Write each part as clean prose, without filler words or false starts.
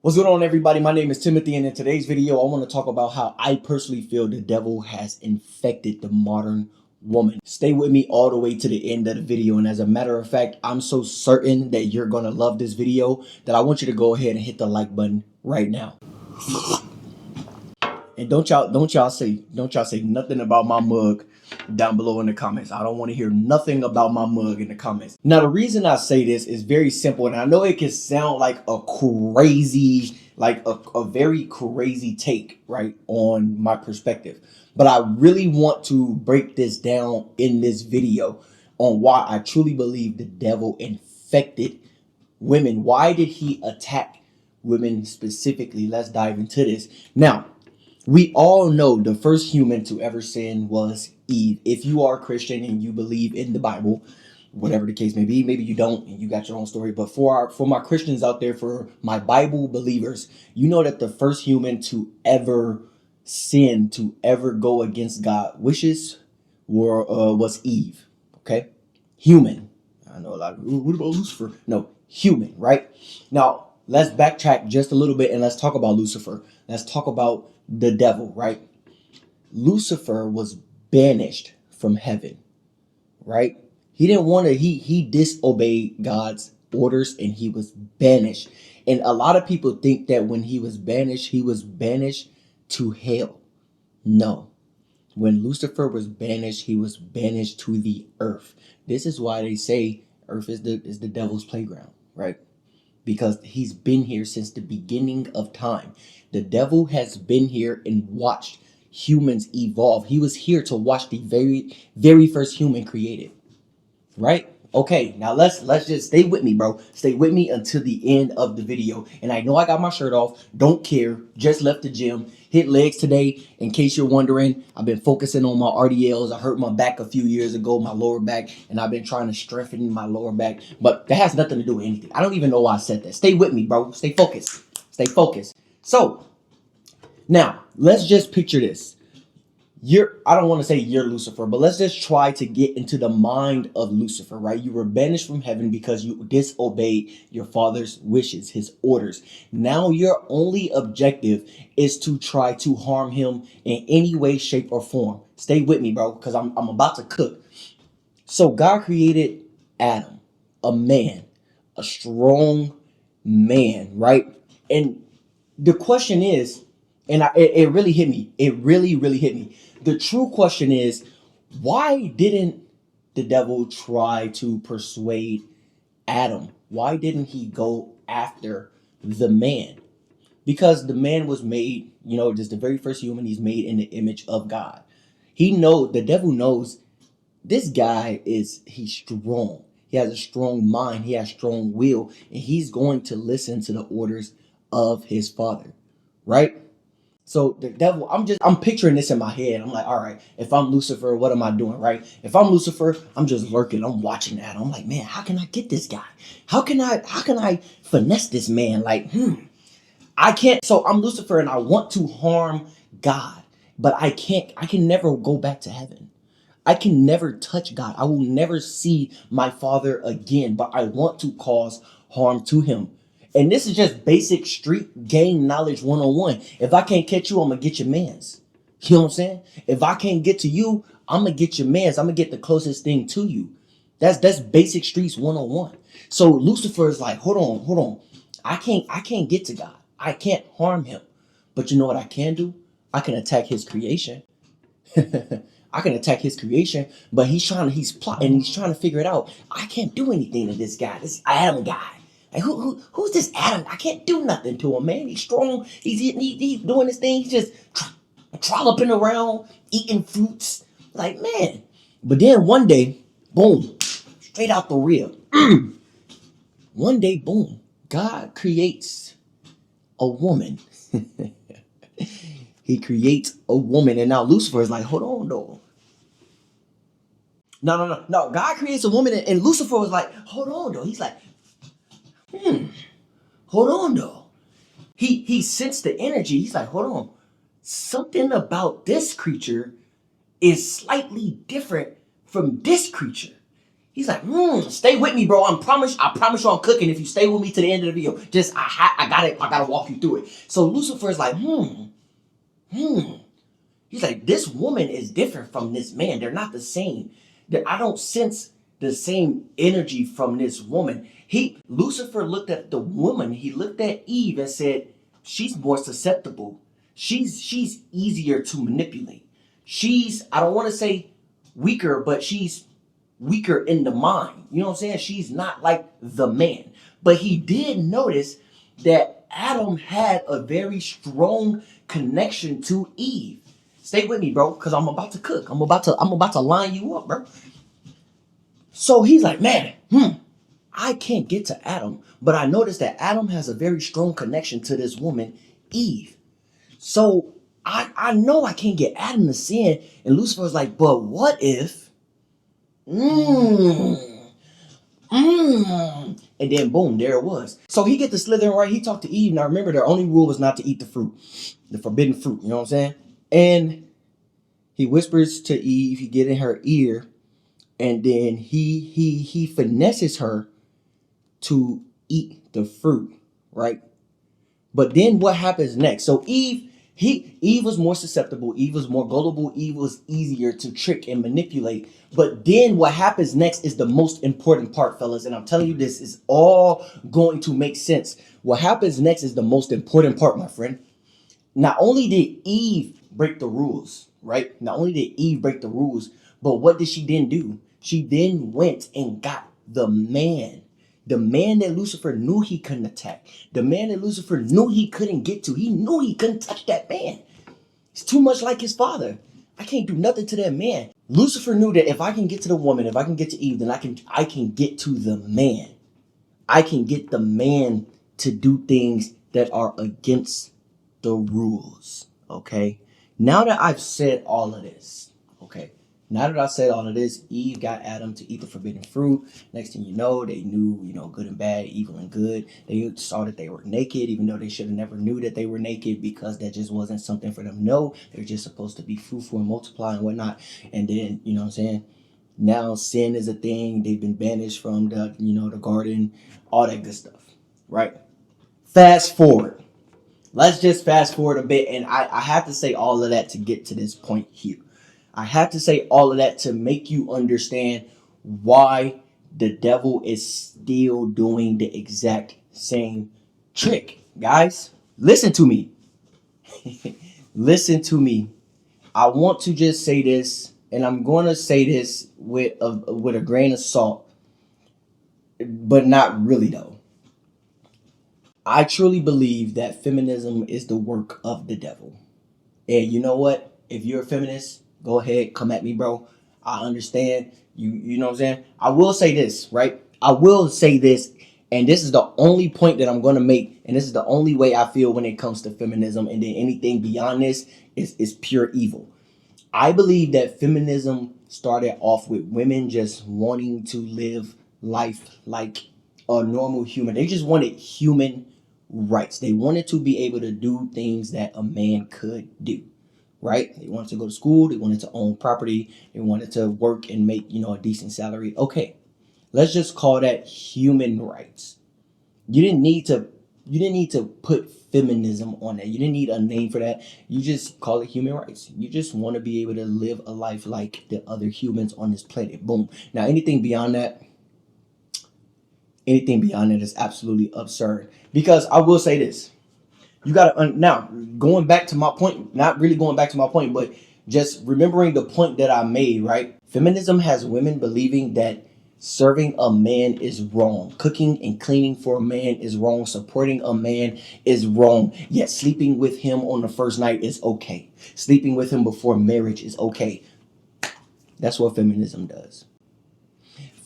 What's going on, everybody? My name is Timothy, and in today's video, I want to talk about how I personally feel the devil has infected the modern woman. Stay with me all the way to the end of the video, and as a matter of fact, I'm so certain that you're going to love this video that I want you to go ahead and hit the like button right now. And don't y'all say nothing about my mug down below in the comments. I don't want to hear nothing about my mug in the comments. Now, the reason I say this is very simple, and I know it can sound like a crazy, like a very crazy take, right, on my perspective. But I really want to break this down in this video on why I truly believe the devil infected women. Why did he attack women specifically? Let's dive into this. Now, we all know the first human to ever sin was Eve. If you are a Christian and you believe in the Bible, whatever the case may be, maybe you don't and you got your own story. But for my Christians out there, for my Bible believers, you know that the first human to ever sin, to ever go against God's wishes, was Eve. Okay, human. I know a lot of people, what about Lucifer? No, human, right? Now let's backtrack just a little bit and let's talk about Lucifer. Let's talk about the devil, right? Lucifer was banished from heaven, right? He didn't want to, he disobeyed God's orders and he was banished. And a lot of people think that when he was banished to hell. No. When Lucifer was banished, he was banished to the earth. This is why they say earth is the devil's playground, right? Because he's been here since the beginning of time. The devil has been here and watched humans evolve. He was here to watch the very first human created, right? Okay, now let's just stay with me, bro. Stay with me until the end of the video. And I know I got my shirt off. Don't care. Just left the gym. Hit legs today. In case you're wondering, I've been focusing on my RDLs. I hurt my back a few years ago, my lower back, and I've been trying to strengthen my lower back. But that has nothing to do with anything. I don't even know why I said that. Stay with me, bro. Stay focused. Stay focused. So, now, let's just picture this. I don't want to say you're Lucifer, but let's just try to get into the mind of Lucifer, right? You were banished from heaven because you disobeyed your father's wishes, his orders. Now your only objective is to try to harm him in any way, shape, or form. Stay with me, bro, because I'm about to cook. So God created Adam, a man, a strong man, right? And the question is, and it really hit me. It really hit me. The true question is, why didn't the devil try to persuade Adam? Why didn't he go after the man? Because the man was made, just the very first human, he's made in the image of God. The devil knows this guy he's strong. He has a strong mind. He has strong will. And he's going to listen to the orders of his father, right? So the devil, I'm picturing this in my head. I'm like, all right, if I'm Lucifer, what am I doing, right? If I'm Lucifer, I'm just lurking. I'm watching that. I'm like, man, how can I get this guy? How can I finesse this man? Like, I can't. So I'm Lucifer and I want to harm God, but I can't. I can never go back to heaven. I can never touch God. I will never see my father again, but I want to cause harm to him. And this is just basic street game knowledge 101. If I can't catch you, I'm going to get your mans. You know what I'm saying? If I can't get to you, I'm going to get your mans. I'm going to get the closest thing to you. That's basic streets 101. So Lucifer is like, hold on. I can't get to God. I can't harm him. But you know what I can do? I can attack his creation. I can attack his creation, but he's plotting, he's trying to figure it out. I can't do anything to this guy, this Adam guy. Like who's this Adam? I can't do nothing to him, man. He's strong. He's doing his thing. He's just trolloping around, eating fruits. Like, man. But then one day, boom, straight out the rib. One day, boom, God creates a woman. He creates a woman, and now Lucifer is like, hold on, though. No. God creates a woman, and Lucifer was like, hold on, though. He's like, hold on, though. He sensed the energy. He's like, hold on. Something about this creature is slightly different from this creature. He's like, stay with me, bro. I promise you I'm cooking if you stay with me to the end of the video. Just, I gotta walk you through it. So Lucifer's like, He's like, this woman is different from this man. They're not the same. I don't sense the same energy from this woman. Lucifer looked at the woman. He looked at Eve and said, she's more susceptible. She's easier to manipulate. I don't want to say weaker, but she's weaker in the mind. You know what I'm saying? She's not like the man. But he did notice that Adam had a very strong connection to Eve. Stay with me, bro, because I'm about to cook. I'm about to line you up, bro. So he's like, man, I can't get to Adam, but I noticed that Adam has a very strong connection to this woman, Eve. So I know I can't get Adam to sin. And Lucifer's like, but what if? And then boom, there it was. So he get to slithering right. He talked to Eve. Now remember, their only rule was not to eat the fruit, the forbidden fruit. You know what I'm saying? And he whispers to Eve. He get in her ear, and then he finesses her to eat the fruit, right? But then what happens next? So Eve was more susceptible. Eve was more gullible. Eve was easier to trick and manipulate. But then what happens next is the most important part, fellas. And I'm telling you, this is all going to make sense. What happens next is the most important part, my friend. Not only did Eve break the rules, right? Not only did Eve break the rules, but what did she then do? She then went and got the man. The man that Lucifer knew he couldn't attack. The man that Lucifer knew he couldn't get to. He knew he couldn't touch that man. It's too much like his father. I can't do nothing to that man. Lucifer knew that if I can get to the woman, if I can get to Eve, then I can get to the man. I can get the man to do things that are against the rules. Okay? Now that I've said all of this, okay? Now that I said all of this, Eve got Adam to eat the forbidden fruit. Next thing you know, they knew, good and bad, evil and good. They saw that they were naked, even though they should have never knew that they were naked, because that just wasn't something for them to know. They're just supposed to be fruitful and multiply and whatnot. And then, you know what I'm saying? Now sin is a thing. They've been banished from the garden, all that good stuff, right? Fast forward. Let's just fast forward a bit. And I have to say all of that to get to this point here. I have to say all of that to make you understand why the devil is still doing the exact same trick. Guys, listen to me. Listen to me. I want to just say this, and I'm going to say this with a grain of salt, but not really though. I truly believe that feminism is the work of the devil. And you know what? If you're a feminist, go ahead, come at me, bro. I understand. You know what I'm saying? I will say this, right? I will say this, and this is the only point that I'm going to make, and this is the only way I feel when it comes to feminism, and then anything beyond this is pure evil. I believe that feminism started off with women just wanting to live life like a normal human. They just wanted human rights. They wanted to be able to do things that a man could do, right? They wanted to go to school. They wanted to own property. They wanted to work and make, a decent salary. Okay, let's just call that human rights. You didn't need to put feminism on that. You didn't need a name for that. You just call it human rights. You just want to be able to live a life like the other humans on this planet. Boom. Now anything beyond that is absolutely absurd. Because I will say this. You got to now going back to my point, not really going back to my point, but just remembering the point that I made, right? Feminism has women believing that serving a man is wrong. Cooking and cleaning for a man is wrong. Supporting a man is wrong. Yet sleeping with him on the first night is okay. Sleeping with him before marriage is okay. That's what feminism does.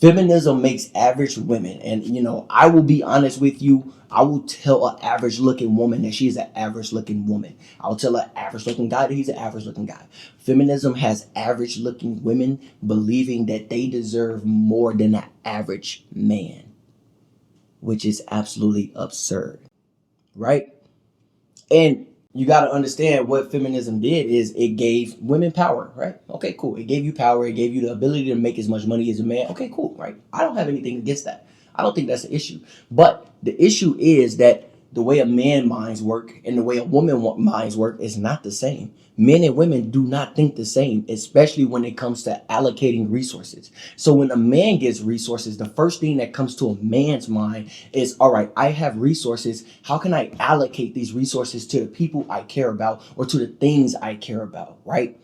Feminism makes average women, and I will be honest with you, I will tell an average looking woman that she's an average looking woman. I'll tell an average looking guy that he's an average looking guy. Feminism has average looking women believing that they deserve more than an average man, which is absolutely absurd, right? And You got to understand what feminism did is it gave women power, right? Okay, cool. It gave you power. It gave you the ability to make as much money as a man. Okay, cool, right? I don't have anything against that. I don't think that's an issue. But the issue is that the way a man minds work and the way a woman minds work is not the same. Men and women do not think the same, especially when it comes to allocating resources. So when a man gets resources, the first thing that comes to a man's mind is, all right, I have resources. How can I allocate these resources to the people I care about or to the things I care about, right?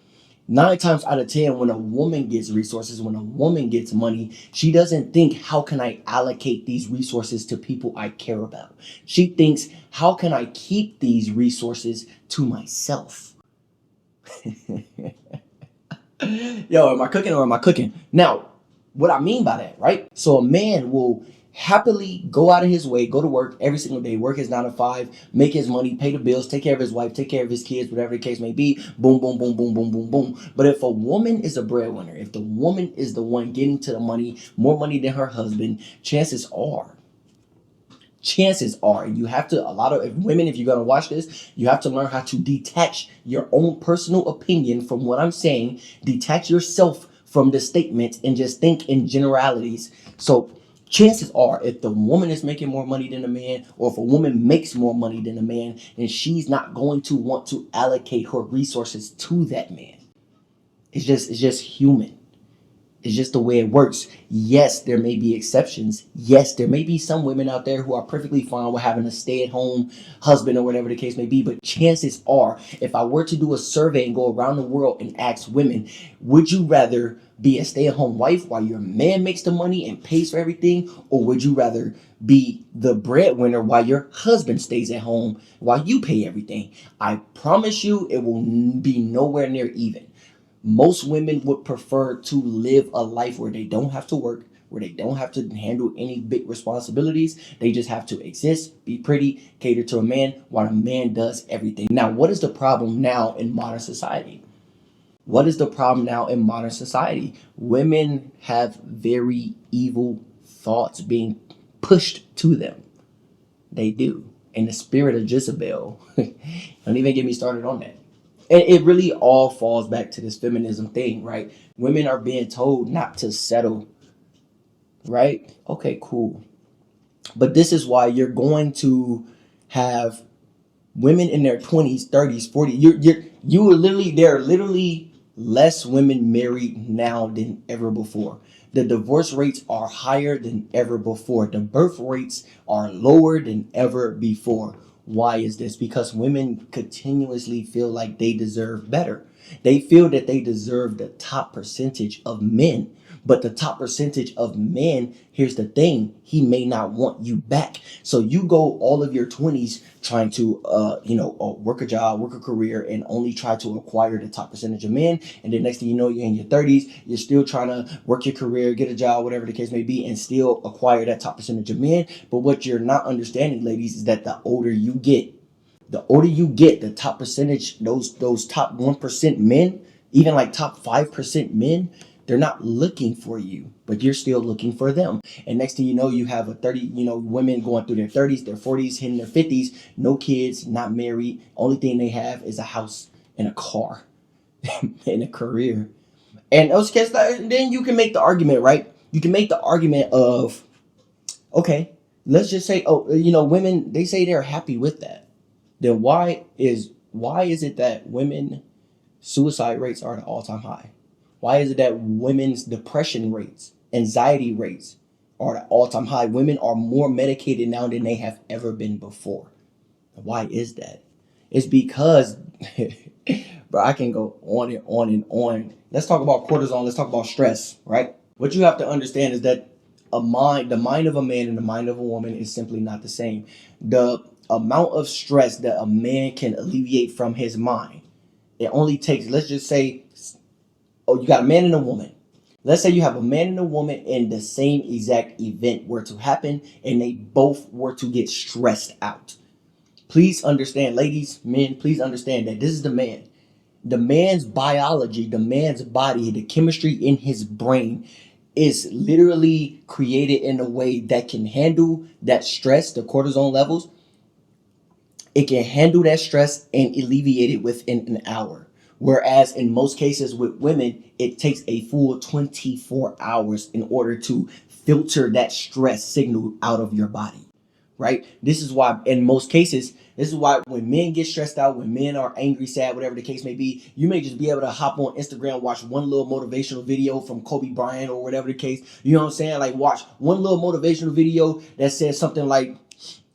9 times out of 10, when a woman gets resources, when a woman gets money, she doesn't think, how can I allocate these resources to people I care about? She thinks, how can I keep these resources to myself? Yo, am I cooking or am I cooking? Now, what I mean by that, right? So a man will happily go out of his way, go to work every single day, work his 9 to 5, make his money, pay the bills, take care of his wife, take care of his kids, whatever the case may be. Boom, boom, boom, boom, boom, boom, boom. But if a woman is a breadwinner, if the woman is the one getting to the money, more money than her husband, chances are you have to, a lot of women, if you're going to watch this, you have to learn how to detach your own personal opinion from what I'm saying, detach yourself from the statement, and just think in generalities. So chances are, if the woman is making more money than a man, or if a woman makes more money than a man, then she's not going to want to allocate her resources to that man. It's just human. It's just the way it works. Yes, there may be exceptions. Yes, there may be some women out there who are perfectly fine with having a stay-at-home husband or whatever the case may be. But chances are, if I were to do a survey and go around the world and ask women, would you rather be a stay-at-home wife while your man makes the money and pays for everything? Or would you rather be the breadwinner while your husband stays at home while you pay everything? I promise you it will be nowhere near even. Most women would prefer to live a life where they don't have to work, where they don't have to handle any big responsibilities. They just have to exist, be pretty, cater to a man, while a man does everything. Now, what is the problem now in modern society? What is the problem now in modern society? Women have very evil thoughts being pushed to them. They do. In the spirit of Jezebel. Don't even get me started on that. And it really all falls back to this feminism thing, right? Women are being told not to settle, right? Okay, cool. But this is why you're going to have women in their 20s, 30s, 40s. You are literally, there are literally less women married now than ever before. The divorce rates are higher than ever before. The birth rates are lower than ever before. Why is this? Because women continuously feel like they deserve better. They feel that they deserve the top percentage of men. But the top percentage of men, here's the thing, he may not want you back. So you go all of your 20s trying to, work a job, work a career, and only try to acquire the top percentage of men. And then next thing you know, you're in your 30s, you're still trying to work your career, get a job, whatever the case may be, and still acquire that top percentage of men. But what you're not understanding, ladies, is that the older you get, the top percentage, those top 1% men, even like top 5% men, they're not looking for you, but you're still looking for them. And next thing you know, you have a 30, women going through their 30s, their 40s, hitting their 50s, no kids, not married. Only thing they have is a house and a car and a career. And those kids, then you can make the argument, right? You can make the argument of, okay, let's just say, women, they say they're happy with that. Then why is it that women suicide rates are at an all-time high? Why is it that women's depression rates, anxiety rates are at an all-time high? Women are more medicated now than they have ever been before. Why is that? It's because, bro, I can go on and on and on. Let's talk about cortisol. Let's talk about stress, right? What you have to understand is that the mind of a man and the mind of a woman is simply not the same. The amount of stress that a man can alleviate from his mind, it only takes, let's just say, you got a man and a woman. Let's say you have a man and a woman and the same exact event were to happen and they both were to get stressed out. Please understand, ladies, men, please understand that this is the man. The man's biology, the man's body, the chemistry in his brain is literally created in a way that can handle that stress, the cortisone levels. It can handle that stress and alleviate it within an hour. Whereas in most cases with women, it takes a full 24 hours in order to filter that stress signal out of your body. Right? This is why, in most cases, this is why when men get stressed out, when men are angry, sad, whatever the case may be, you may just be able to hop on Instagram, watch one little motivational video from Kobe Bryant or whatever the case. You know what I'm saying? Like, watch one little motivational video that says something like,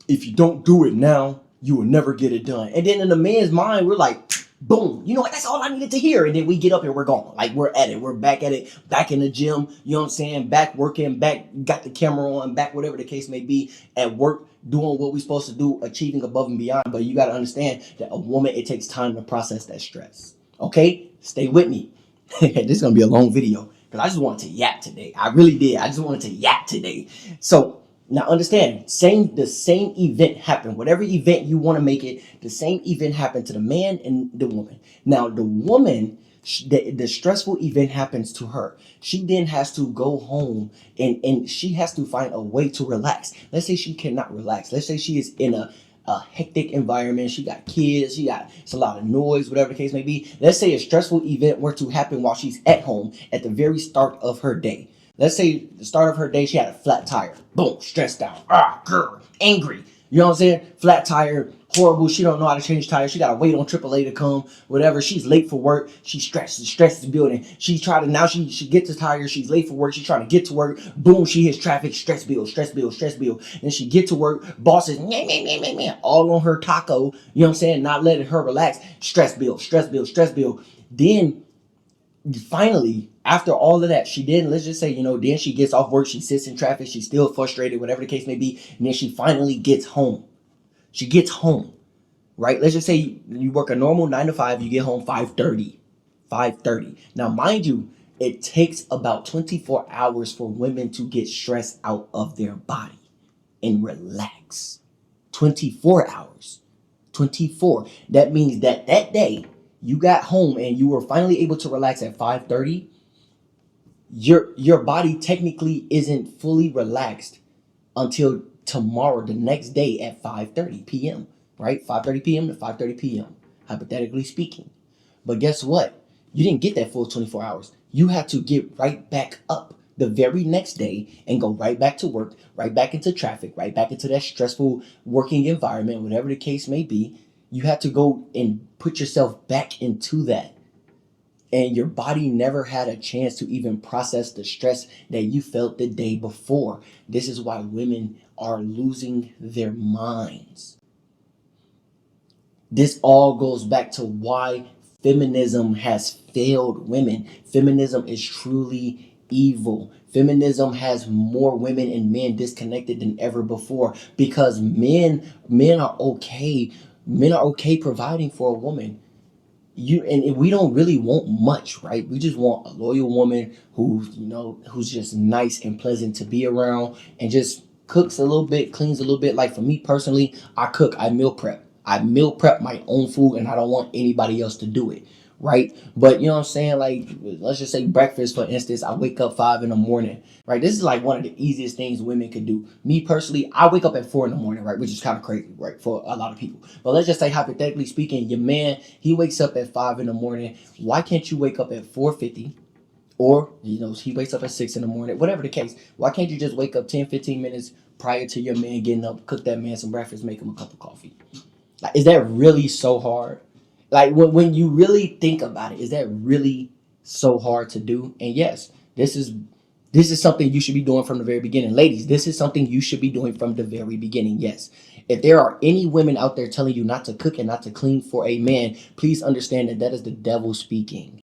if you don't do it now, you will never get it done. And then in the man's mind, we're like, boom, you know what? That's all I needed to hear. And then we get up and we're gone. Like, we're at it. We're back at it, back in the gym. You know what I'm saying? Back working, back got the camera on, back whatever the case may be, at work, doing what we're supposed to do, achieving above and beyond. But you got to understand that a woman, it takes time to process that stress. Okay? Stay with me. This is going to be a long video because I just wanted to yap today. I really did. I just wanted to yap today. So, now understand, the same event happened. Whatever event you want to make it, the same event happened to the man and the woman. Now the woman, the stressful event happens to her. She then has to go home and she has to find a way to relax. Let's say she cannot relax. Let's say she is in a hectic environment. She got kids. It's a lot of noise, whatever the case may be. Let's say a stressful event were to happen while she's at home at the very start of her day. Let's say the start of her day, she had a flat tire. Boom, stressed out. Girl, angry. You know what I'm saying? Flat tire, horrible. She don't know how to change tires. She got to wait on AAA to come, whatever. She's late for work. She's stressed. The stress is building. Now she gets the tire. She's late for work. She's trying to get to work. Boom, she hits traffic. Stress bill, stress bill, stress bill. Then she get to work. Boss is all on her taco. You know what I'm saying? Not letting her relax. Stress bill, stress bill, stress bill. Then finally, after all of that, let's just say, then she gets off work, she sits in traffic, she's still frustrated, whatever the case may be, and then she finally gets home. She gets home, right? Let's just say you work a normal 9 to 5, you get home 5:30. 5:30. Now, mind you, it takes about 24 hours for women to get stress out of their body and relax. 24 hours. 24. That means that day, you got home and you were finally able to relax at 5:30, your body technically isn't fully relaxed until tomorrow, the next day at 5:30 p.m., right? 5:30 p.m. to 5:30 p.m., hypothetically speaking. But guess what? You didn't get that full 24 hours. You had to get right back up the very next day and go right back to work, right back into traffic, right back into that stressful working environment, whatever the case may be. You had to go and put yourself back into that. And your body never had a chance to even process the stress that you felt the day before. This is why women are losing their minds. This all goes back to why feminism has failed women. Feminism is truly evil. Feminism has more women and men disconnected than ever before because men are okay. Men are okay providing for a woman. And we don't really want much, right? We just want a loyal woman who's just nice and pleasant to be around and just cooks a little bit, cleans a little bit. Like for me personally, I cook, I meal prep. I meal prep my own food and I don't want anybody else to do it, right? But you know what I'm saying? Like, let's just say breakfast, for instance, I wake up 5 in the morning, right? This is like one of the easiest things women could do. Me personally, I wake up at 4 in the morning, right? Which is kind of crazy, right? For a lot of people. But let's just say, hypothetically speaking, your man, he wakes up at 5 in the morning. Why can't you wake up at 4:50? Or, he wakes up at 6 in the morning, whatever the case. Why can't you just wake up 10, 15 minutes prior to your man getting up, cook that man some breakfast, make him a cup of coffee? Like, is that really so hard? Like, when you really think about it, is that really so hard to do? And yes, this is something you should be doing from the very beginning. Ladies, this is something you should be doing from the very beginning. Yes. If there are any women out there telling you not to cook and not to clean for a man, please understand that is the devil speaking.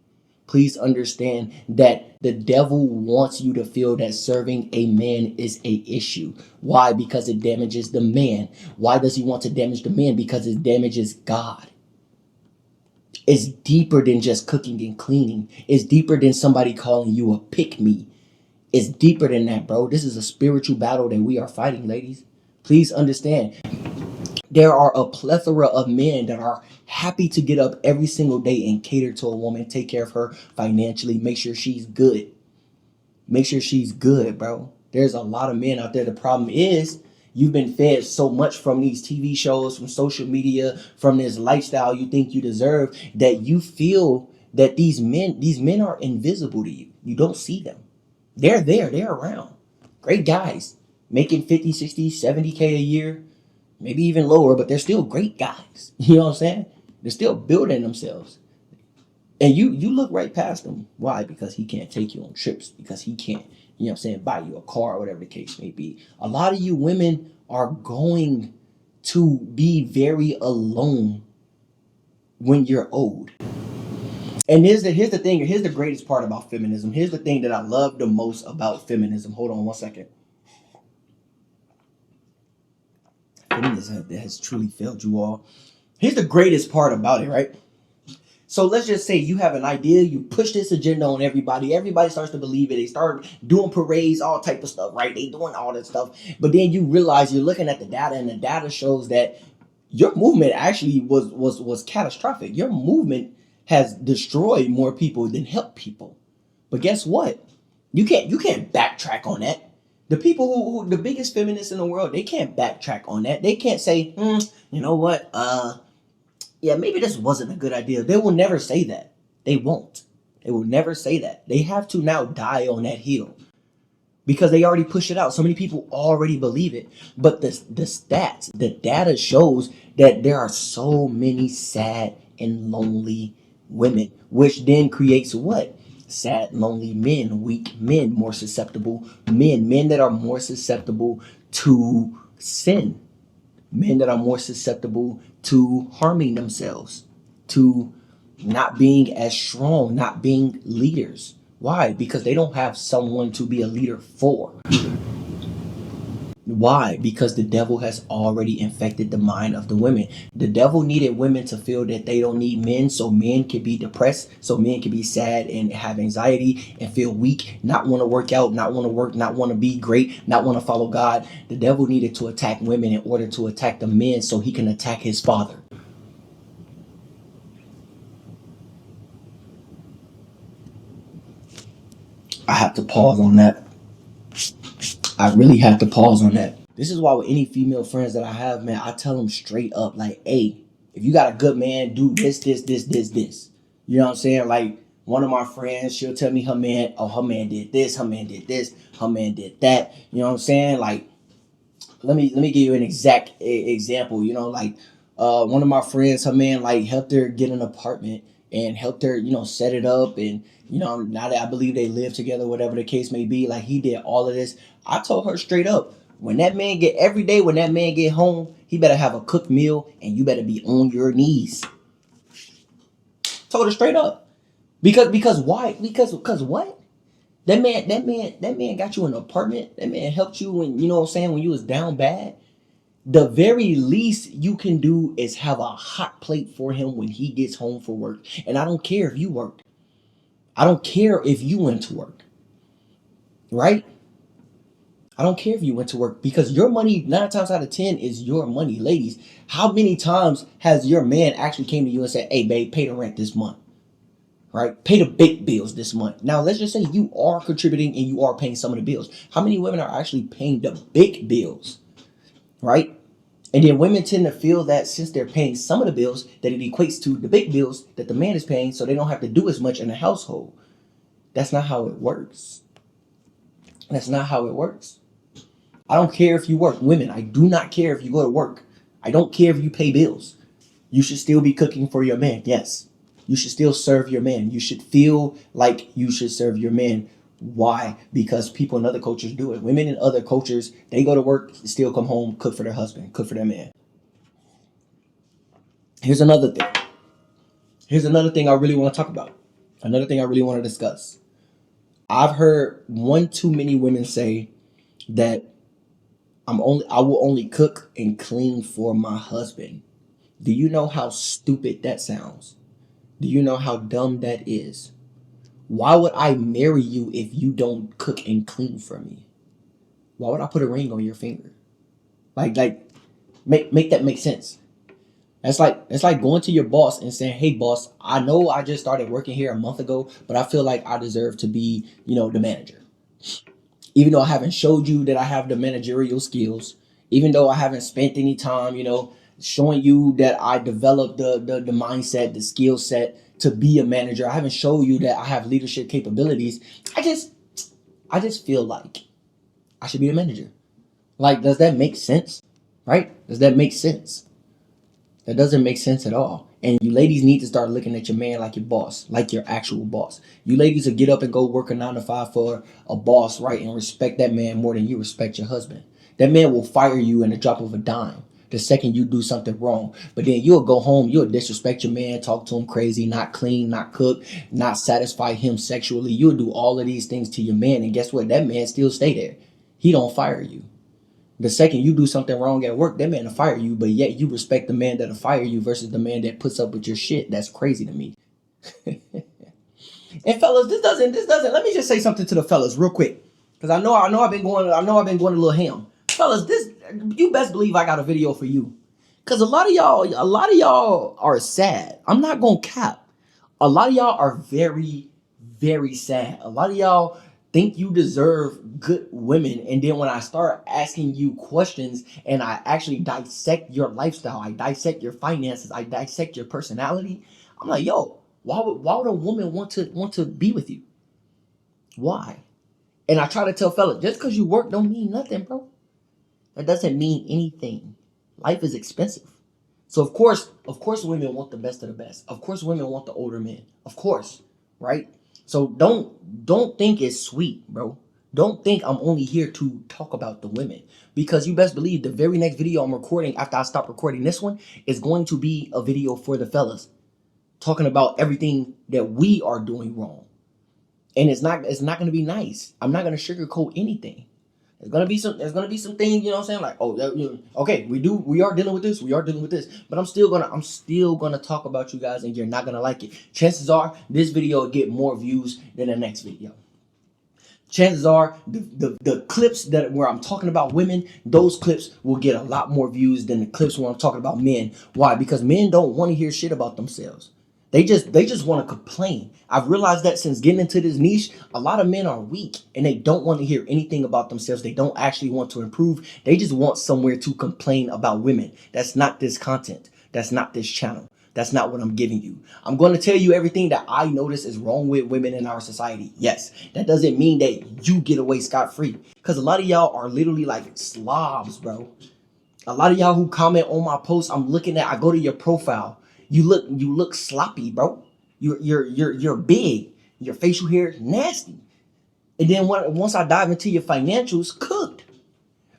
Please understand that the devil wants you to feel that serving a man is a issue. Why? Because it damages the man. Why does he want to damage the man? Because it damages God. It's deeper than just cooking and cleaning. It's deeper than somebody calling you a pick-me. It's deeper than that, bro. This is a spiritual battle that we are fighting, ladies. Please understand. There are a plethora of men that are happy to get up every single day and cater to a woman, take care of her financially, make sure she's good. Make sure she's good, bro. There's a lot of men out there. The problem is You've been fed so much from these TV shows, from social media, from this lifestyle you think you deserve, that you feel that these men are invisible to you. You don't see them. They're there, they're around. Great guys, making 50, 60, 70K a year, maybe even lower, but they're still great guys. You know what I'm saying? They're still building themselves. And you look right past them. Why? Because he can't take you on trips. Because he can't, you know what I'm saying, buy you a car, or whatever the case may be. A lot of you women are going to be very alone when you're old. And here's the thing, here's the greatest part about feminism. Here's the thing that I love the most about feminism. Hold on one second. Feminism has truly failed you all. Here's the greatest part about it, right? So let's just say you have an idea, you push this agenda on everybody. Everybody starts to believe it. They start doing parades, all type of stuff, right? They doing all that stuff. But then you realize you're looking at the data, and the data shows that your movement actually was catastrophic. Your movement has destroyed more people than helped people. But guess what? You can't backtrack on that. The people who the biggest feminists in the world, they can't backtrack on that. They can't say, you know what, yeah, maybe this wasn't a good idea. They will never say that. They won't. They will never say that. They have to now die on that hill because they already push it out. So many people already believe it. But the stats, the data shows that there are so many sad and lonely women, which then creates what? Sad, lonely men, weak men, more susceptible men that are more susceptible to sin, men that are more susceptible to harming themselves, to not being as strong, not being leaders. Why? Because they don't have someone to be a leader for. Why? Because the devil has already infected the mind of the women. The devil needed women to feel that they don't need men, so men can be depressed, so men can be sad and have anxiety and feel weak, not want to work out, not want to work, not want to be great, not want to follow God. The devil needed to attack women in order to attack the men so he can attack his father. I have to pause on that. I really have to pause on that. This is why with any female friends that I have, man, I tell them straight up, like, hey, if you got a good man, do this. You know what I'm saying? Like, one of my friends, she'll tell me her man did this, her man did this, her man did that. You know what I'm saying? Like, let me give you an exact example. You know, like one of my friends, her man like helped her get an apartment and helped her, set it up, and now that I believe they live together, whatever the case may be, like he did all of this. I told her straight up, when that man get every day, when that man get home, he better have a cooked meal and you better be on your knees. Told her straight up. Because why? Because what? That man got you an apartment. That man helped you when, what I'm saying, when you was down bad. The very least you can do is have a hot plate for him when he gets home from work. And I don't care if you worked. I don't care if you went to work. Right? I don't care if you went to work, because your money 9 times out of 10 is your money. Ladies, how many times has your man actually came to you and said, hey babe, pay the rent this month? Right? Pay the big bills this month. Now, let's just say you are contributing and you are paying some of the bills. How many women are actually paying the big bills? Right? And then women tend to feel that since they're paying some of the bills, that it equates to the big bills that the man is paying, so they don't have to do as much in the household. That's not how it works. That's not how it works. I don't care if you work. Women, I do not care if you go to work. I don't care if you pay bills. You should still be cooking for your man. Yes. You should still serve your man. You should feel like you should serve your man. Why? Because people in other cultures do it. Women in other cultures, they go to work, still come home, cook for their husband, cook for their man. Here's another thing. Here's another thing I really want to talk about. Another thing I really want to discuss. I've heard one too many women say that I will only cook and clean for my husband. Do you know how stupid that sounds? Do you know how dumb that is? Why would I marry you if you don't cook and clean for me? Why would I put a ring on your finger? Like, make that make sense. That's like going to your boss and saying, "Hey, boss, I know I just started working here a month ago, but I feel like I deserve to be, the manager. Even though I haven't showed you that I have the managerial skills, Even though I haven't spent any time, showing you that I developed the mindset, the skill set to be a manager. I haven't shown you that I have leadership capabilities. I just feel like I should be a manager. Like, does that make sense? Right? Does that make sense? That doesn't make sense at all. And you ladies need to start looking at your man like your boss, like your actual boss. You ladies will get up and go work a 9 to 5 for a boss, right? And respect that man more than you respect your husband. That man will fire you in a drop of a dime the second you do something wrong. But then you'll go home, you'll disrespect your man, talk to him crazy, not clean, not cook, not satisfy him sexually. You'll do all of these things to your man. And guess what? That man still stay there. He don't fire you. The second you do something wrong at work, that man will fire you, but yet you respect the man that'll fire you versus the man that puts up with your shit. That's crazy to me. And fellas, this doesn't. Let me just say something to the fellas real quick, because I know I've been going a little ham. Fellas, you best believe I got a video for you, because a lot of y'all are sad. I'm not gonna cap. A lot of y'all are very, very sad. A lot of y'all think you deserve good women. And then when I start asking you questions and I actually dissect your lifestyle, I dissect your finances, I dissect your personality, I'm like, yo, why would a woman want to be with you? Why? And I try to tell fellas, just because you work don't mean nothing, bro. That doesn't mean anything. Life is expensive. So of course, women want the best of the best. Of course, women want the older men. Of course, right? So don't think it's sweet, bro. Don't think I'm only here to talk about the women, because you best believe the very next video I'm recording after I stop recording this one is going to be a video for the fellas, talking about everything that we are doing wrong. And it's not going to be nice. I'm not going to sugarcoat anything. There's gonna be some things, you know what I'm saying? Like, oh, okay, we are dealing with this, but I'm still gonna talk about you guys, and you're not gonna like it. Chances are this video will get more views than the next video. Chances are the clips that where I'm talking about women, those clips will get a lot more views than the clips where I'm talking about men. Why? Because men don't want to hear shit about themselves. They just want to complain. I've realized that since getting into this niche, a lot of men are weak and they don't want to hear anything about themselves. They don't actually want to improve. They just want somewhere to complain about women. That's not this content. That's not this channel. That's not what I'm giving you. I'm going to tell you everything that I notice is wrong with women in our society. Yes, that doesn't mean that you get away scot-free. Because a lot of y'all are literally like slobs, bro. A lot of y'all who comment on my posts, I go to your profile. You look sloppy, bro. You're big. Your facial hair is nasty. And then once I dive into your financials, cooked.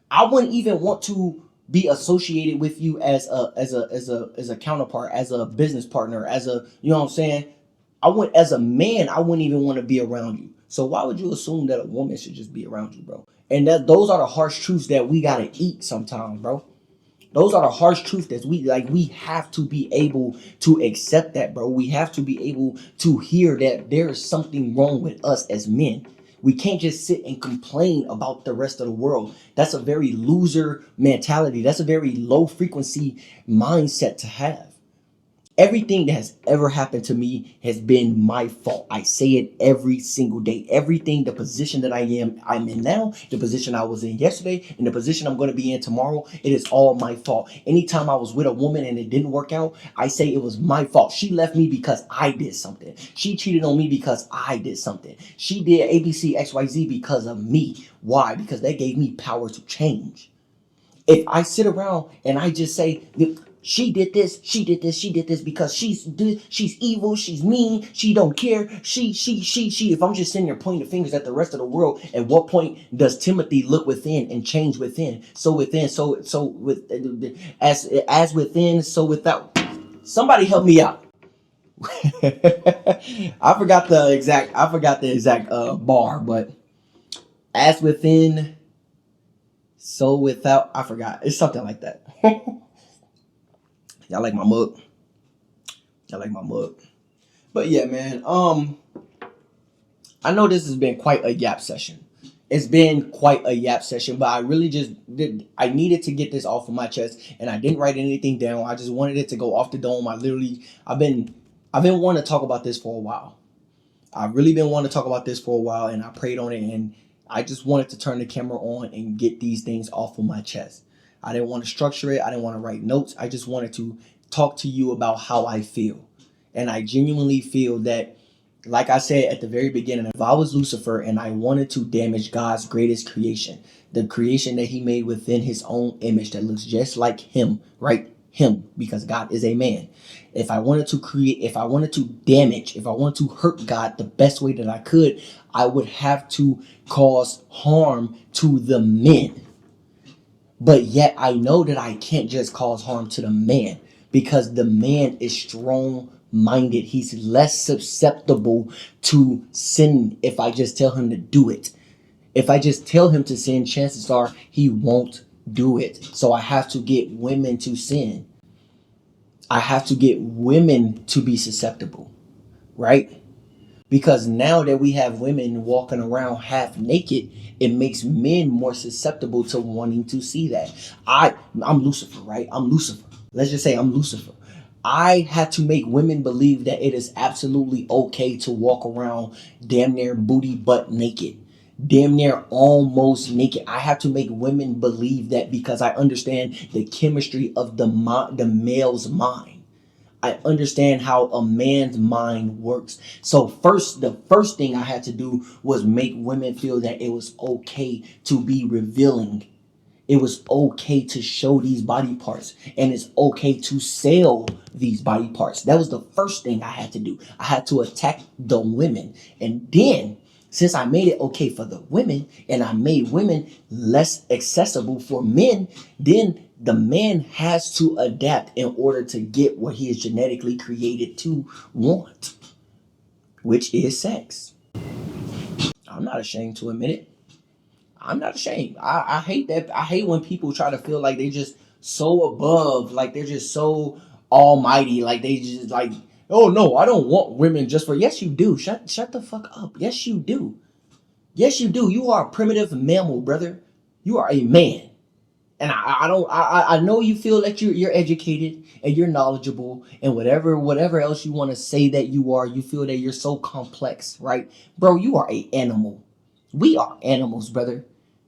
I wouldn't even want to be associated with you as a counterpart, as a business partner, you know what I'm saying? As a man, I wouldn't even want to be around you. So why would you assume that a woman should just be around you, bro? And those are the harsh truths that we gotta eat sometimes, bro. Those are the harsh truths that we have to be able to accept that, bro. We have to be able to hear that there is something wrong with us as men. We can't just sit and complain about the rest of the world. That's a very loser mentality. That's a very low frequency mindset to have. Everything that has ever happened to me has been my fault. I say it every single day. Everything, the position that I'm in now, the position I was in yesterday, and the position I'm going to be in tomorrow, it is all my fault. Anytime I was with a woman and it didn't work out, I say it was my fault. She left me because I did something. She cheated on me because I did something. She did ABC XYZ because of me. Why? Because they gave me power to change. If I sit around and I just say, she did this, she did this because she's evil, she's mean, she don't care, she. If I'm just sitting there pointing the fingers at the rest of the world, at what point does Timothy look within and change within? So within, so with as within, so without. Somebody help me out. I forgot the exact bar, but as within, so without. I forgot. It's something like that. Y'all like my mug? Y'all like my mug? But yeah, man. I know this has been quite a yap session. It's been quite a yap session, but I really just did. I needed to get this off of my chest, and I didn't write anything down. I just wanted it to go off the dome. I've been wanting to talk about this for a while. I've really been wanting to talk about this for a while, and I prayed on it, and I just wanted to turn the camera on and get these things off of my chest. I didn't want to structure it. I didn't want to write notes. I just wanted to talk to you about how I feel. And I genuinely feel that, like I said at the very beginning, if I was Lucifer and I wanted to damage God's greatest creation, the creation that he made within his own image that looks just like him, right? Him, because God is a man. If I wanted to create, if I wanted to damage, if I wanted to hurt God the best way that I could, I would have to cause harm to the men. But yet I know that I can't just cause harm to the man, because the man is strong minded. He's less susceptible to sin if I just tell him to do it. If I just tell him to sin, chances are he won't do it. So I have to get women to sin. I have to get women to be susceptible, right? Because now that we have women walking around half naked, it makes men more susceptible to wanting to see that. I'm Lucifer, right? I'm Lucifer. Let's just say I'm Lucifer. I had to make women believe that it is absolutely okay to walk around damn near booty butt naked. Damn near almost naked. I have to make women believe that, because I understand the chemistry of the male's mind. I understand how a man's mind works. So the first thing I had to do was make women feel that it was okay to be revealing. It was okay to show these body parts, and it's okay to sell these body parts. That was the first thing I had to do. I had to attack the women. And then, since I made it okay for the women and I made women less accessible for men, then the man has to adapt in order to get what he is genetically created to want, which is sex. I'm not ashamed to admit it. I'm not ashamed. I hate that. I hate when people try to feel like they just so above, like they're just so almighty, like they just like, oh no, I don't want women just for. Yes, you do. Shut the fuck up. Yes, you do. Yes, you do. You are a primitive mammal, brother. You are a man. And I know you feel that you're educated and you're knowledgeable and whatever else you want to say that you are. You feel that you're so complex, right? Bro, you are a animal. We are animals, brother.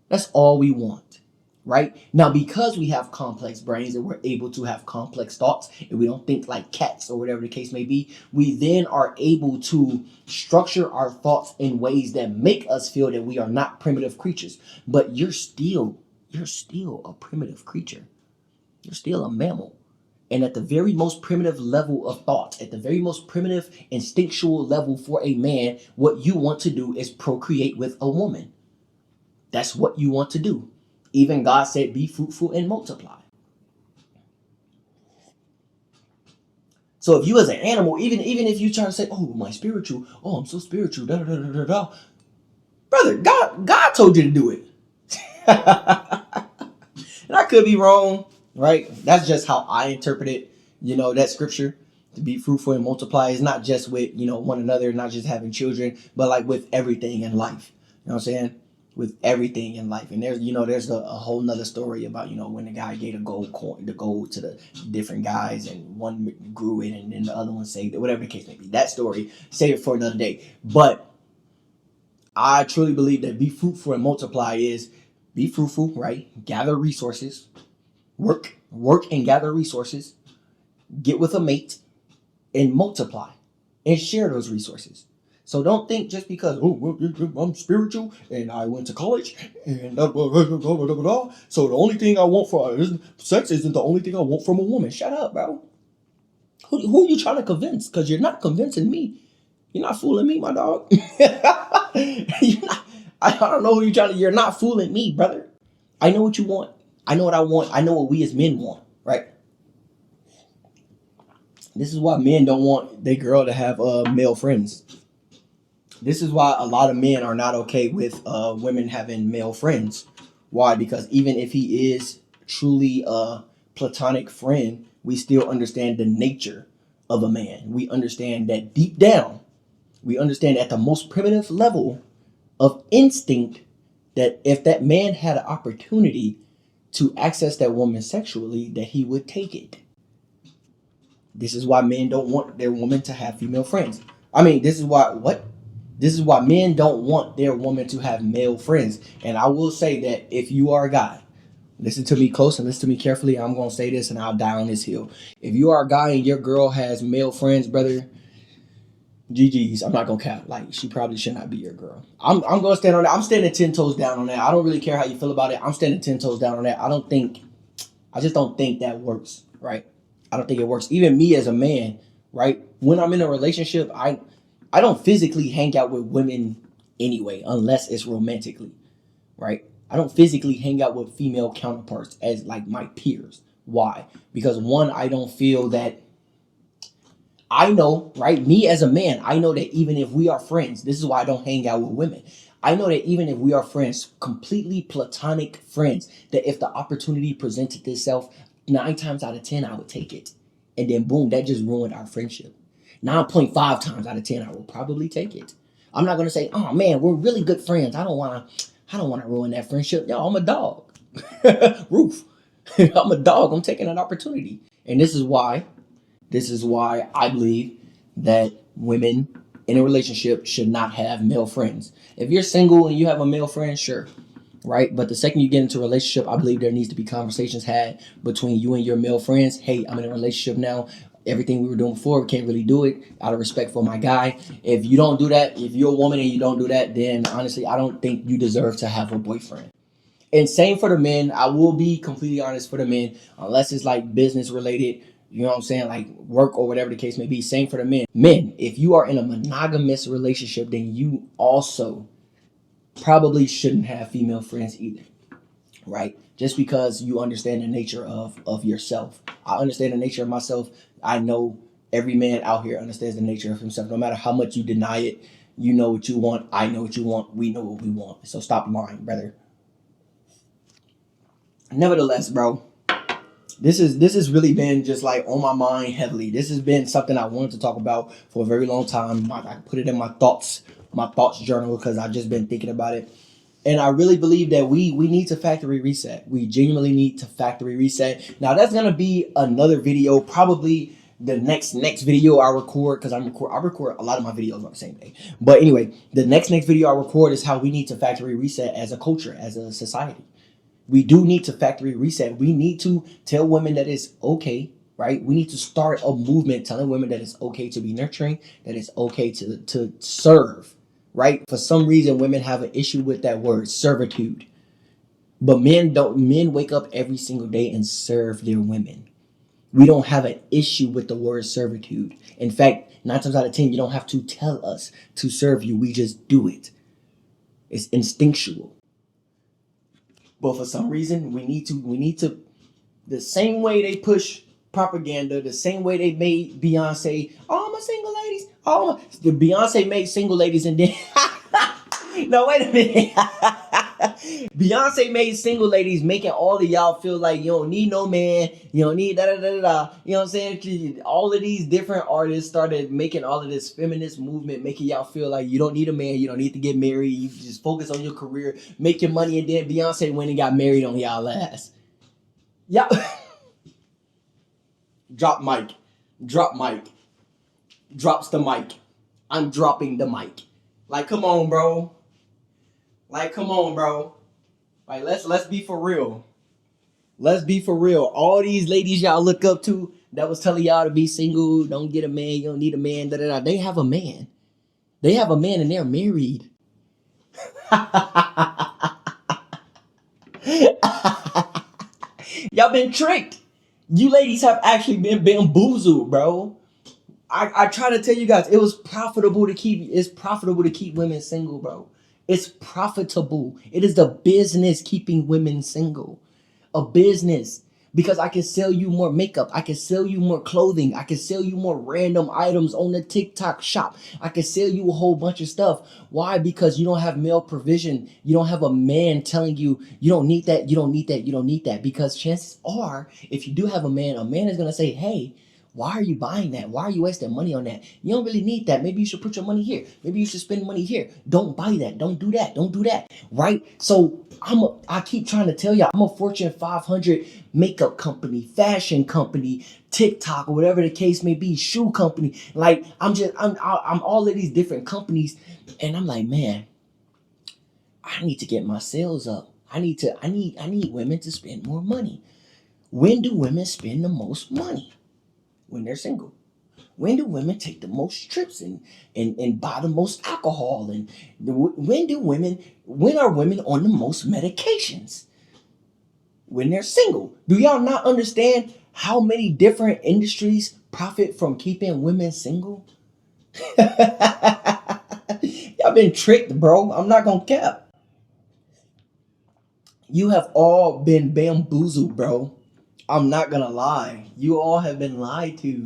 That's all we want, right? Now, because we have complex brains and we're able to have complex thoughts and we don't think like cats or whatever the case may be, we then are able to structure our thoughts in ways that make us feel that we are not primitive creatures. But you're still a primitive creature. You're still a mammal. And at the very most primitive level of thought, at the very most primitive instinctual level for a man, what you want to do is procreate with a woman. That's what you want to do. Even God said, be fruitful and multiply. So if you as an animal, even if you try to say, oh, my spiritual, oh, I'm so spiritual, da da da da da, brother, God told you to do it. And I could be wrong, right? That's just how I interpret it. That scripture, to be fruitful and multiply, is not just with, one another, not just having children, but like with everything in life. You know what I'm saying? With everything in life. And there's a whole nother story about, when the guy gave the gold to the different guys, and one grew it and then the other one saved it, whatever the case may be. That story, save it for another day. But I truly believe that be fruitful and multiply is be fruitful, right? Gather resources, work and gather resources, get with a mate, and multiply and share those resources. So don't think just because, I'm spiritual and I went to college and so the only thing I want for sex isn't the only thing I want from a woman. Shut up, bro. Who are you trying to convince? Because you're not convincing me. You're not fooling me, my dog. I don't know who you're trying to. You're not fooling me, brother. I know what you want. I know what I want. I know what we as men want, right? This is why men don't want their girl to have male friends. This is why a lot of men are not okay with women having male friends. Why? Because even if he is truly a platonic friend, we still understand the nature of a man. We understand that deep down, we understand at the most primitive level of instinct that if that man had an opportunity to access that woman sexually, that he would take it. This is why men don't want their woman to have female friends. I mean, this is why men don't want their woman to have male friends. And I will say that if you are a guy, listen to me close and listen to me carefully. I'm gonna say this and I'll die on this hill. If you are a guy and your girl has male friends, brother, GG's. I'm not gonna cap. Like, she probably should not be your girl. I'm gonna stand on that. I'm standing 10 toes down on that. I don't really care how you feel about it. I'm standing 10 toes down on that. I just don't think that works, right? I don't think it works. Even me as a man, right? When I'm in a relationship, I don't physically hang out with women anyway, unless it's romantically, right? I don't physically hang out with female counterparts as like my peers. Why? Because one, I don't feel that I know, right? Me as a man, I know that even if we are friends, this is why I don't hang out with women. I know that even if we are friends, completely platonic friends, that if the opportunity presented itself, 9 times out of 10, I would take it. And then boom, that just ruined our friendship. 9.5 times out of 10, I will probably take it. I'm not gonna say, oh man, we're really good friends. I don't wanna ruin that friendship. Yo, I'm a dog. Roof. I'm a dog. I'm taking an opportunity. And this is why I believe that women in a relationship should not have male friends. If you're single and you have a male friend, sure, right? But the second you get into a relationship, I believe there needs to be conversations had between you and your male friends. Hey, I'm in a relationship now. Everything we were doing before, we can't really do it out of respect for my guy. If you don't do that, if you're a woman and you don't do that, then honestly, I don't think you deserve to have a boyfriend. And same for the men. I will be completely honest for the men, unless it's like business related, you know what I'm saying, like work or whatever the case may be. Same for the men. Men, if you are in a monogamous relationship, then you also probably shouldn't have female friends either, right? Just because you understand the nature of yourself. I understand the nature of myself. I know every man out here understands the nature of himself. No matter how much you deny it, you know what you want. I know what you want. We know what we want. So stop lying, brother. Nevertheless, bro, this has really been just like on my mind heavily. This has been something I wanted to talk about for a very long time. I put it in my thoughts journal because I've just been thinking about it. And I really believe that we need to factory reset. We genuinely need to factory reset. Now that's gonna be another video, probably the next video I record, because I record a lot of my videos on the same day. But anyway, the next video I record is how we need to factory reset as a culture, as a society. We do need to factory reset. We need to tell women that it's okay, right? We need to start a movement telling women that it's okay to be nurturing, that it's okay to serve, right? For some reason, women have an issue with that word, servitude. But men don't. Men wake up every single day and serve their women. We don't have an issue with the word servitude. In fact, 9 times out of 10, you don't have to tell us to serve you. We just do it. It's instinctual. But for some reason, we need to the same way they push propaganda, the same way they made Beyonce, all my single ladies, the Beyonce made single ladies and then no, wait a minute. Beyonce made single ladies, making all of y'all feel like you don't need no man, you don't need da da da da. You know what I'm saying? All of these different artists started making all of this feminist movement, making y'all feel like you don't need a man, you don't need to get married, you just focus on your career, make your money, and then Beyonce went and got married on y'all ass. Y'all drop mic, drop mic, drops the mic. I'm dropping the mic. Like, come on, bro. Like, come on, bro. Like, let's be for real. Let's be for real. All these ladies y'all look up to that was telling y'all to be single, don't get a man, you don't need a man, da da da. They have a man. They have a man and they're married. Y'all been tricked. You ladies have actually been bamboozled, bro. I try to tell you guys, it's profitable to keep women single, bro. It's profitable. It is the business keeping women single. A business. Because I can sell you more makeup. I can sell you more clothing. I can sell you more random items on the TikTok shop. I can sell you a whole bunch of stuff. Why? Because you don't have male provision. You don't have a man telling you, you don't need that, you don't need that, you don't need that. Because chances are, if you do have a man is going to say, hey, why are you buying that? Why are you wasting money on that? You don't really need that. Maybe you should put your money here. Maybe you should spend money here. Don't buy that. Don't do that. Don't do that. Right? So I keep trying to tell y'all, I'm a Fortune 500 makeup company, fashion company, TikTok, or whatever the case may be, shoe company. Like I'm all of these different companies, and I'm like, man, I need to get my sales up. I need women to spend more money. When do women spend the most money? When they're single. When do women take the most trips and buy the most alcohol? And when are women on the most medications? When they're single. Do y'all not understand how many different industries profit from keeping women single? Y'all been tricked, bro. I'm not gonna cap. You have all been bamboozled, bro. I'm not gonna lie. You all have been lied to.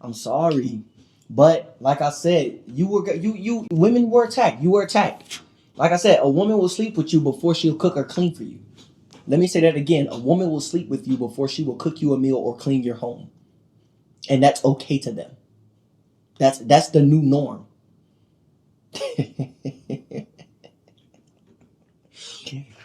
I'm sorry. But like I said, you women were attacked. You were attacked. Like I said, a woman will sleep with you before she'll cook or clean for you. Let me say that again. A woman will sleep with you before she will cook you a meal or clean your home. And that's okay to them. That's the new norm.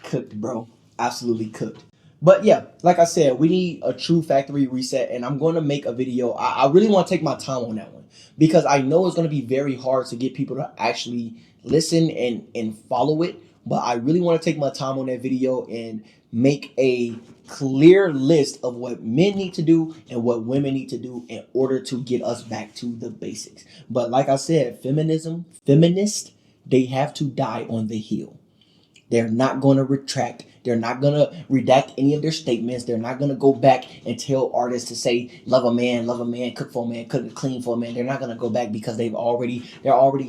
Cooked, bro. Absolutely cooked. But yeah, like I said, we need a true factory reset, and I'm going to make a video. I really want to take my time on that one because I know it's going to be very hard to get people to actually listen and follow it. But I really want to take my time on that video and make a clear list of what men need to do and what women need to do in order to get us back to the basics. But like I said, feminists, they have to die on the hill. They're not going to retract. They're not going to redact any of their statements. They're not going to go back and tell artists to say, love a man, cook for a man, cook clean for a man. They're not going to go back because they're already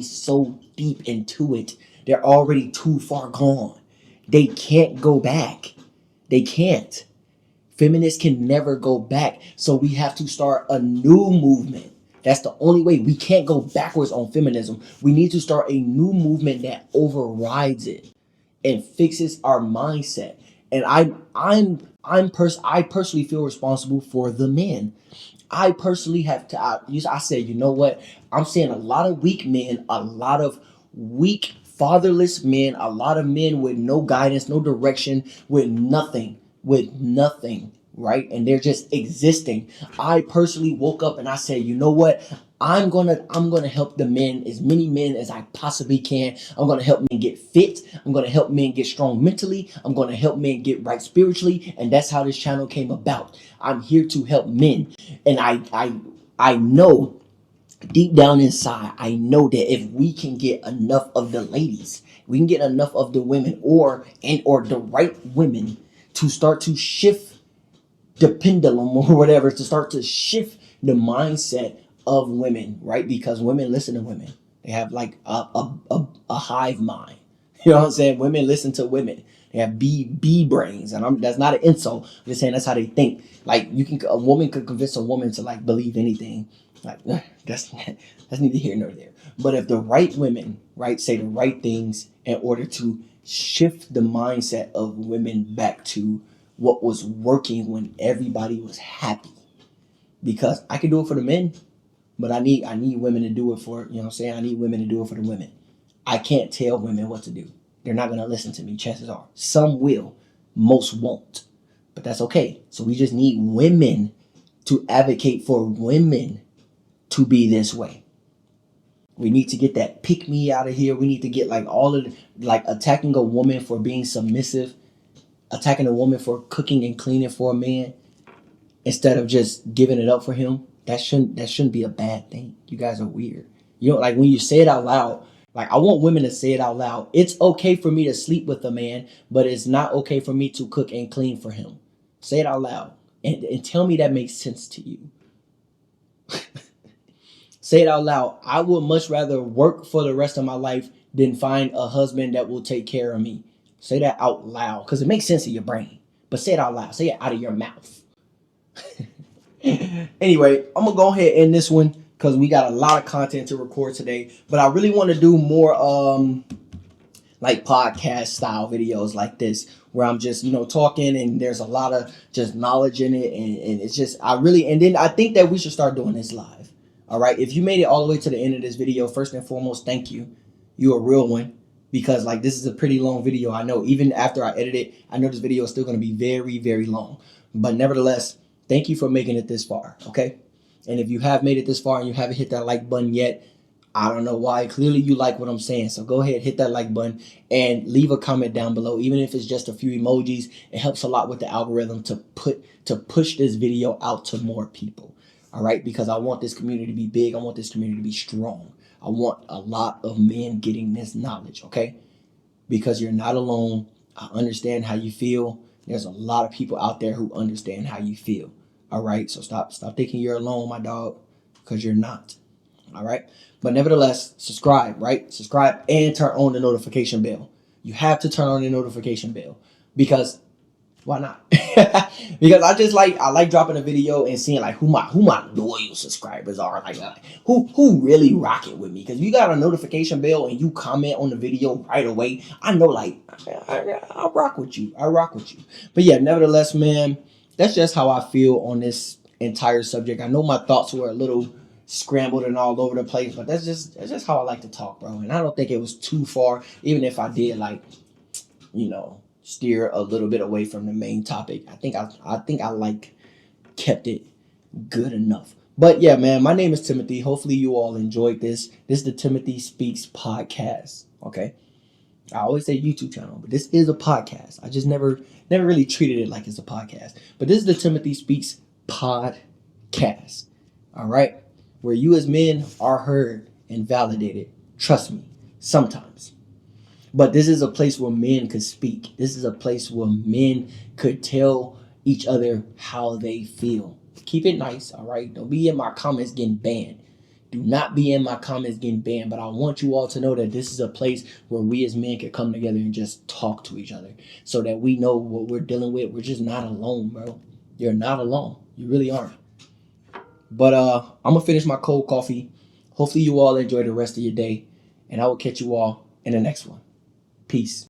so deep into it. They're already too far gone. They can't go back. They can't. Feminists can never go back. So we have to start a new movement. That's the only way. We can't go backwards on feminism. We need to start a new movement that overrides it and fixes our mindset. And I personally feel responsible for the men. I personally have to. I said, you know what? I'm seeing a lot of weak men, a lot of weak, fatherless men, a lot of men with no guidance, no direction, with nothing, right? And they're just existing. I personally woke up and I said, you know what? I'm gonna help the men, as many men as I possibly can. I'm gonna help men get fit. I'm gonna help men get strong mentally. I'm gonna help men get right spiritually, and that's how this channel came about. I'm here to help men, and I know deep down inside, I know that if we can get enough of the ladies, we can get enough of the women, or the right women to start to shift the pendulum or whatever, to start to shift the mindset of women, right? Because women listen to women. They have like a hive mind. You know what I'm saying? Women listen to women. They have bee brains, and that's not an insult. I'm just saying that's how they think. Like a woman could convince a woman to like believe anything. Like that's neither here nor there. But if the right women, right, say the right things in order to shift the mindset of women back to what was working when everybody was happy. Because I can do it for the men, but I need women to do it for, you know what I'm saying? I need women to do it for the women. I can't tell women what to do. They're not going to listen to me, chances are. Some will, most won't. But that's okay. So we just need women to advocate for women to be this way. We need to get that pick me out of here. We need to get like all of like attacking a woman for being submissive, attacking a woman for cooking and cleaning for a man instead of just giving it up for him. That shouldn't be a bad thing. You guys are weird. You know, like when you say it out loud, like I want women to say it out loud. It's okay for me to sleep with a man, but it's not okay for me to cook and clean for him. Say it out loud and tell me that makes sense to you. Say it out loud. I would much rather work for the rest of my life than find a husband that will take care of me. Say that out loud because it makes sense in your brain. But say it out loud. Say it out of your mouth. Anyway, I'm gonna go ahead and end this one because we got a lot of content to record today. But I really want to do more like podcast style videos like this where I'm just, talking and there's a lot of just knowledge in it, and it's just and then I think that we should start doing this live. All right. If you made it all the way to the end of this video, first and foremost, thank you. You're a real one. Because like this is a pretty long video. I know even after I edit it, I know this video is still going to be very, very long. But nevertheless, thank you for making it this far. Okay. And if you have made it this far and you haven't hit that like button yet, I don't know why. Clearly you like what I'm saying. So go ahead, hit that like button and leave a comment down below. Even if it's just a few emojis, it helps a lot with the algorithm to push this video out to more people. All right, because I want this community to be big. I want this community to be strong. I want a lot of men getting this knowledge, okay? Because you're not alone. I understand how you feel. There's a lot of people out there who understand how you feel. All right, so stop thinking you're alone, my dog, because you're not. All right. But nevertheless, subscribe, right? Subscribe and turn on the notification bell. You have to turn on the notification bell because why not? Because I like dropping a video and seeing like who my loyal subscribers are, like who really rock it with me. Because you got a notification bell and you comment on the video right away, I know like I rock with you. I rock with you. But yeah, nevertheless, man, that's just how I feel on this entire subject. I know my thoughts were a little scrambled and all over the place, but that's just how I like to talk, bro. And I don't think it was too far, even if I did like, steer a little bit away from the main topic. I think I like kept it good enough. But yeah, man, my name is Timothy. Hopefully you all enjoyed this. This is the Timothy Speaks podcast. Okay. I always say YouTube channel, but this is a podcast. I just never really treated it like it's a podcast. But this is the Timothy Speaks podcast. All right. Where you as men are heard and validated. Trust me, sometimes. But this is a place where men could speak. This is a place where men could tell each other how they feel. Keep it nice, all right? Don't be in my comments getting banned. Do not be in my comments getting banned. But I want you all to know that this is a place where we as men can come together and just talk to each other so that we know what we're dealing with. We're just not alone, bro. You're not alone. You really aren't. But I'm going to finish my cold coffee. Hopefully you all enjoy the rest of your day. And I will catch you all in the next one. Peace.